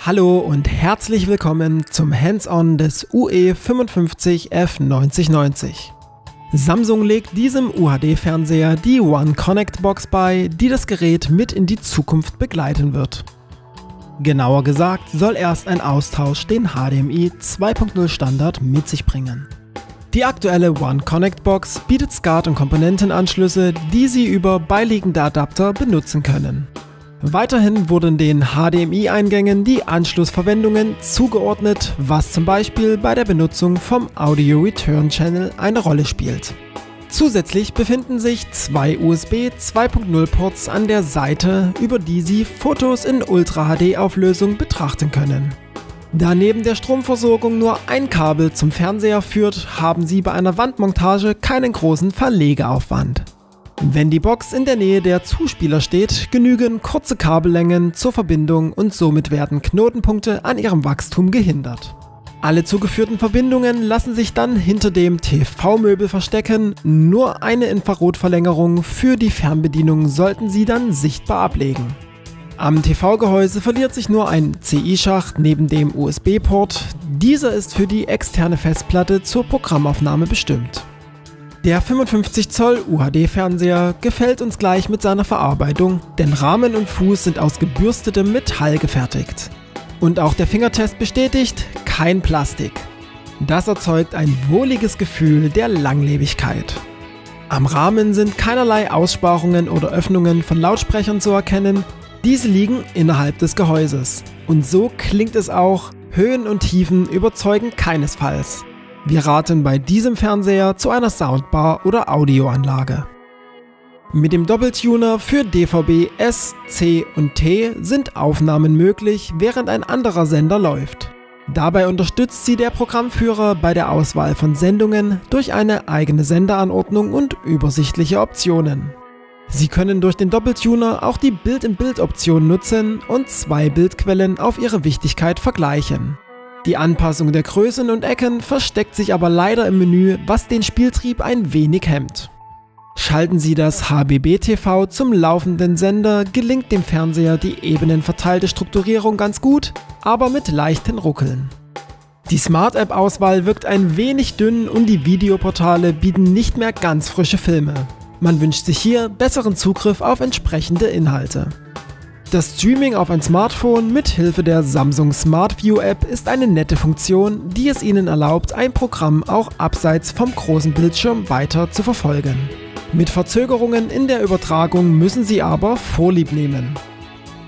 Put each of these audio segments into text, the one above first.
Hallo und herzlich willkommen zum Hands-on des UE55F9090. Samsung legt diesem UHD-Fernseher die One Connect Box bei, die das Gerät mit in die Zukunft begleiten wird. Genauer gesagt soll erst ein Austausch den HDMI 2.0 Standard mit sich bringen. Die aktuelle One Connect Box bietet SCART- und Komponentenanschlüsse, die Sie über beiliegende Adapter benutzen können. Weiterhin wurden den HDMI-Eingängen die Anschlussverwendungen zugeordnet, was zum Beispiel bei der Benutzung vom Audio Return Channel eine Rolle spielt. Zusätzlich befinden sich zwei USB 2.0 Ports an der Seite, über die Sie Fotos in Ultra-HD-Auflösung betrachten können. Da neben der Stromversorgung nur ein Kabel zum Fernseher führt, haben Sie bei einer Wandmontage keinen großen Verlegeaufwand. Wenn die Box in der Nähe der Zuspieler steht, genügen kurze Kabellängen zur Verbindung und somit werden Knotenpunkte an ihrem Wachstum gehindert. Alle zugeführten Verbindungen lassen sich dann hinter dem TV-Möbel verstecken, nur eine Infrarotverlängerung für die Fernbedienung sollten Sie dann sichtbar ablegen. Am TV-Gehäuse verliert sich nur ein CI-Schacht neben dem USB-Port, dieser ist für die externe Festplatte zur Programmaufnahme bestimmt. Der 55 Zoll UHD-Fernseher gefällt uns gleich mit seiner Verarbeitung, denn Rahmen und Fuß sind aus gebürstetem Metall gefertigt. Und auch der Fingertest bestätigt, kein Plastik. Das erzeugt ein wohliges Gefühl der Langlebigkeit. Am Rahmen sind keinerlei Aussparungen oder Öffnungen von Lautsprechern zu erkennen, diese liegen innerhalb des Gehäuses. Und so klingt es auch, Höhen und Tiefen überzeugen keinesfalls. Wir raten bei diesem Fernseher zu einer Soundbar oder Audioanlage. Mit dem Doppeltuner für DVB S, C und T sind Aufnahmen möglich, während ein anderer Sender läuft. Dabei unterstützt sie der Programmführer bei der Auswahl von Sendungen durch eine eigene Senderanordnung und übersichtliche Optionen. Sie können durch den Doppeltuner auch die Bild-in-Bild-Option nutzen und zwei Bildquellen auf ihre Wichtigkeit vergleichen. Die Anpassung der Größen und Ecken versteckt sich aber leider im Menü, was den Spieltrieb ein wenig hemmt. Schalten Sie das HBB-TV zum laufenden Sender, gelingt dem Fernseher die ebenenverteilte Strukturierung ganz gut, aber mit leichten Ruckeln. Die Smart-App-Auswahl wirkt ein wenig dünn und die Videoportale bieten nicht mehr ganz frische Filme. Man wünscht sich hier besseren Zugriff auf entsprechende Inhalte. Das Streaming auf ein Smartphone mit Hilfe der Samsung Smart View App ist eine nette Funktion, die es Ihnen erlaubt, ein Programm auch abseits vom großen Bildschirm weiter zu verfolgen. Mit Verzögerungen in der Übertragung müssen Sie aber Vorlieb nehmen.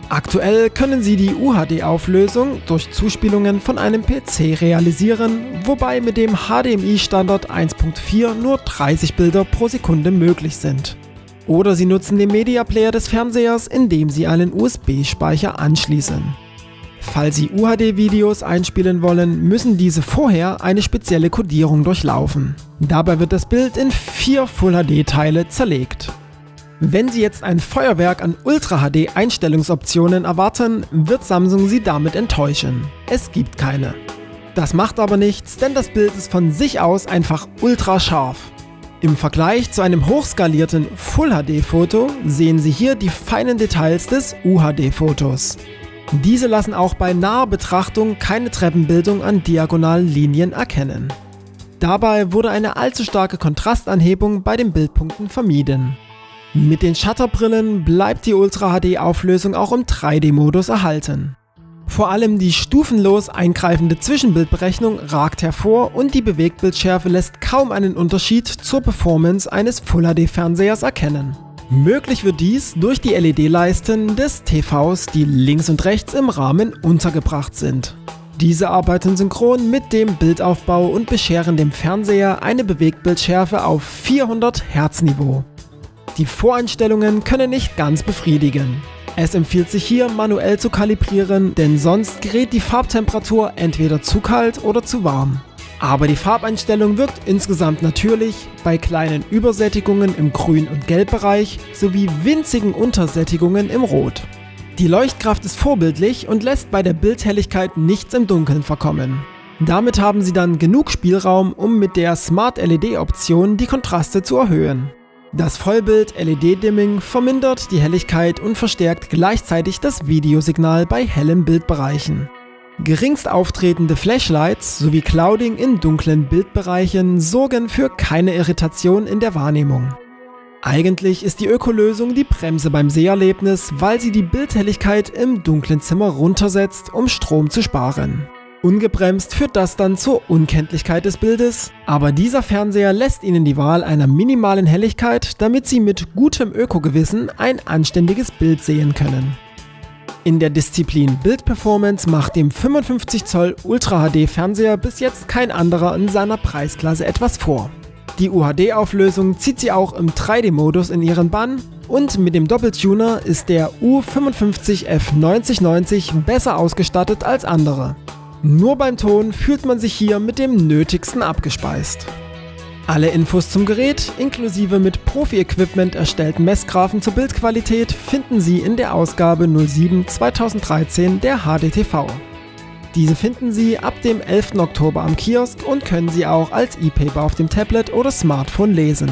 Aktuell können Sie die UHD-Auflösung durch Zuspielungen von einem PC realisieren, wobei mit dem HDMI-Standard 1.4 nur 30 Bilder pro Sekunde möglich sind. Oder Sie nutzen den Media Player des Fernsehers, indem Sie einen USB-Speicher anschließen. Falls Sie UHD-Videos einspielen wollen, müssen diese vorher eine spezielle Codierung durchlaufen. Dabei wird das Bild in 4 Full-HD-Teile zerlegt. Wenn Sie jetzt ein Feuerwerk an Ultra-HD-Einstellungsoptionen erwarten, wird Samsung Sie damit enttäuschen. Es gibt keine. Das macht aber nichts, denn das Bild ist von sich aus einfach ultra scharf. Im Vergleich zu einem hochskalierten Full-HD-Foto sehen Sie hier die feinen Details des UHD-Fotos. Diese lassen auch bei naher Betrachtung keine Treppenbildung an diagonalen Linien erkennen. Dabei wurde eine allzu starke Kontrastanhebung bei den Bildpunkten vermieden. Mit den Shutterbrillen bleibt die Ultra-HD-Auflösung auch im 3D-Modus erhalten. Vor allem die stufenlos eingreifende Zwischenbildberechnung ragt hervor und die Bewegtbildschärfe lässt kaum einen Unterschied zur Performance eines Full-HD-Fernsehers erkennen. Möglich wird dies durch die LED-Leisten des TVs, die links und rechts im Rahmen untergebracht sind. Diese arbeiten synchron mit dem Bildaufbau und bescheren dem Fernseher eine Bewegtbildschärfe auf 400 Hertz Niveau. Die Voreinstellungen können nicht ganz befriedigen. Es empfiehlt sich hier manuell zu kalibrieren, denn sonst gerät die Farbtemperatur entweder zu kalt oder zu warm. Aber die Farbeinstellung wirkt insgesamt natürlich bei kleinen Übersättigungen im Grün- und Gelbbereich sowie winzigen Untersättigungen im Rot. Die Leuchtkraft ist vorbildlich und lässt bei der Bildhelligkeit nichts im Dunkeln verkommen. Damit haben Sie dann genug Spielraum, um mit der Smart LED-Option die Kontraste zu erhöhen. Das Vollbild-LED-Dimming vermindert die Helligkeit und verstärkt gleichzeitig das Videosignal bei hellen Bildbereichen. Geringst auftretende Flashlights sowie Clouding in dunklen Bildbereichen sorgen für keine Irritation in der Wahrnehmung. Eigentlich ist die Öko-Lösung die Bremse beim Seherlebnis, weil sie die Bildhelligkeit im dunklen Zimmer runtersetzt, um Strom zu sparen. Ungebremst führt das dann zur Unkenntlichkeit des Bildes, aber dieser Fernseher lässt Ihnen die Wahl einer minimalen Helligkeit, damit Sie mit gutem Ökogewissen ein anständiges Bild sehen können. In der Disziplin Bildperformance macht dem 55 Zoll Ultra HD Fernseher bis jetzt kein anderer in seiner Preisklasse etwas vor. Die UHD-Auflösung zieht sie auch im 3D-Modus in ihren Bann und mit dem Doppeltuner ist der U55F9090 besser ausgestattet als andere. Nur beim Ton fühlt man sich hier mit dem Nötigsten abgespeist. Alle Infos zum Gerät, inklusive mit Profi-Equipment erstellten Messgraphen zur Bildqualität, finden Sie in der Ausgabe 07/2013 der HDTV. Diese finden Sie ab dem 11. Oktober am Kiosk und können Sie auch als E-Paper auf dem Tablet oder Smartphone lesen.